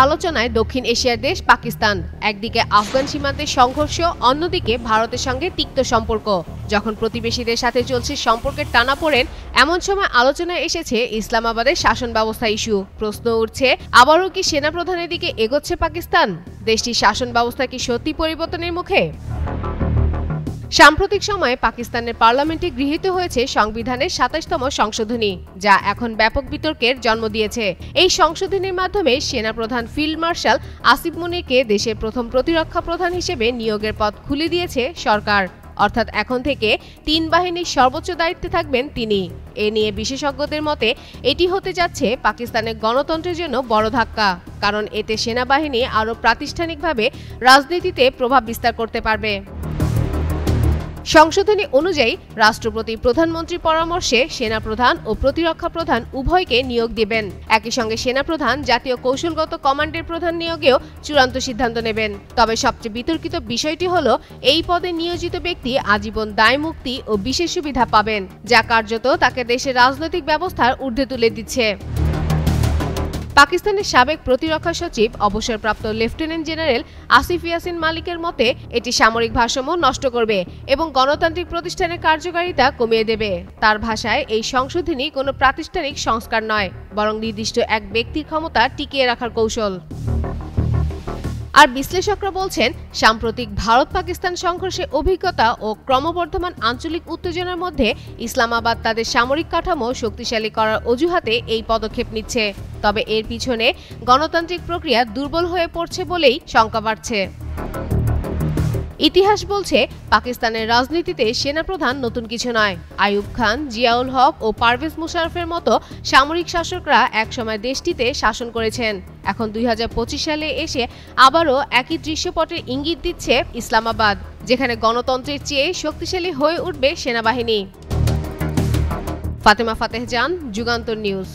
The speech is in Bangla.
আলোচনায় দক্ষিণ এশিয়ার দেশ পাকিস্তান। একদিকে আফগান সীমান্তের সংঘর্ষ, অন্যদিকে ভারতের সঙ্গে তিক্ত সম্পর্ক। যখন প্রতিবেশীদের সাথে চলছে সম্পর্কের টানাপোড়েন, এমন সময় আলোচনায় এসেছে ইসলামাবাদের শাসন ব্যবস্থা ইস্যু। প্রশ্ন উঠছে, আবারও কি সেনাপ্রধানের দিকে এগোচ্ছে পাকিস্তান? দেশটির শাসন ব্যবস্থা কি সত্যি পরিবর্তনের মুখে? সাম্প্রতিক সময়ে পাকিস্তানের পার্লামেন্টে গৃহীত হয়েছে সংবিধানের ২৭তম সংশোধনী, যা এখন ব্যাপক বিতর্কের জন্ম দিয়েছে। এই সংশোধনীর মাধ্যমে সেনাপ্রধান ফিল্ড মার্শাল আসিফ মুনিরকে দেশের প্রথম প্রতিরক্ষা প্রধান হিসেবে নিয়োগের পথ খুলে দিয়েছে সরকার। অর্থাৎ এখন থেকে ৩ বাহিনীর সর্বোচ্চ দায়িত্বে থাকবেন তিনি। এ নিয়ে বিশেষজ্ঞদের মতে এটি হতে যাচ্ছে পাকিস্তানের গণতন্ত্রের জন্য বড় ধাক্কা, কারণ এতে সেনাবাহিনী আরও প্রাতিষ্ঠানিকভাবে রাজনীতিতে প্রভাব বিস্তার করতে পারবে। সংশোধনী অনুযায়ী রাষ্ট্রপতি প্রধানমন্ত্রীর পরামর্শে সেনাপ্রধান ও প্রতিরক্ষা প্রধান উভয়কে নিয়োগ দিবেন। একই সঙ্গে সেনাপ্রধান জাতীয় কৌশলগত কমান্ডের প্রধান নিয়োগেও চূড়ান্ত সিদ্ধান্ত নেবেন। তবে সবচেয়ে বিতর্কিত বিষয়টি হলো, এই পদে নিয়োজিত ব্যক্তি আজীবন দায় মুক্তি ও বিশেষ সুবিধা পাবেন, যা কার্যত তাকে দেশের রাজনৈতিক ব্যবস্থার ঊর্ধ্বে তুলে দিচ্ছে। পাকিস্তানের সাবেক প্রতিরক্ষা সচিব অবসরপ্রাপ্ত লেফটেন্যান্ট জেনারেল আসিফ ইয়াসিন মালিকের মতে এটি সামরিক ভারসাম্য নষ্ট করবে এবং গণতান্ত্রিক প্রতিষ্ঠানের কার্যকারিতা কমিয়ে দেবে। তার ভাষায়, এই সংশোধনী কোনো প্রাতিষ্ঠানিক সংস্কার নয়, বরং নির্দিষ্ট এক ব্যক্তির ক্ষমতা টিকিয়ে রাখার কৌশল। আর বিশ্লেষকরা বলছেন, সাম্প্রতিক ভারত পাকিস্তান সংঘর্ষের অভিজ্ঞতা ও ক্রমবর্ধমান আঞ্চলিক উত্তেজনার মধ্যে ইসলামাবাদ তাদের সামরিক কাঠামো শক্তিশালী করার অজুহাতে এই পদক্ষেপ নিচ্ছে। তবে এর পিছনে গণতান্ত্রিক প্রক্রিয়া দুর্বল হয়ে পড়ছে বলেই শঙ্কা বাড়ছে। ইতিহাস বলছে, পাকিস্তানের রাজনীতিতে সেনাপ্রধান নতুন কিছু নয়। আইয়ুব খান, জিয়াউল হক ও পারভেজ মুশারফের মতো সামরিক শাসকরা একসময় দেশটিতে শাসন করেছেন। এখন ২০২৫ সালে এসে আবারও একই দৃশ্যপটের ইঙ্গিত দিচ্ছে ইসলামাবাদ, যেখানে গণতন্ত্রের চেয়ে শক্তিশালী হয়ে উঠবে সেনাবাহিনী। ফাতেমা ফাতেহ জান, যুগান্তর নিউজ।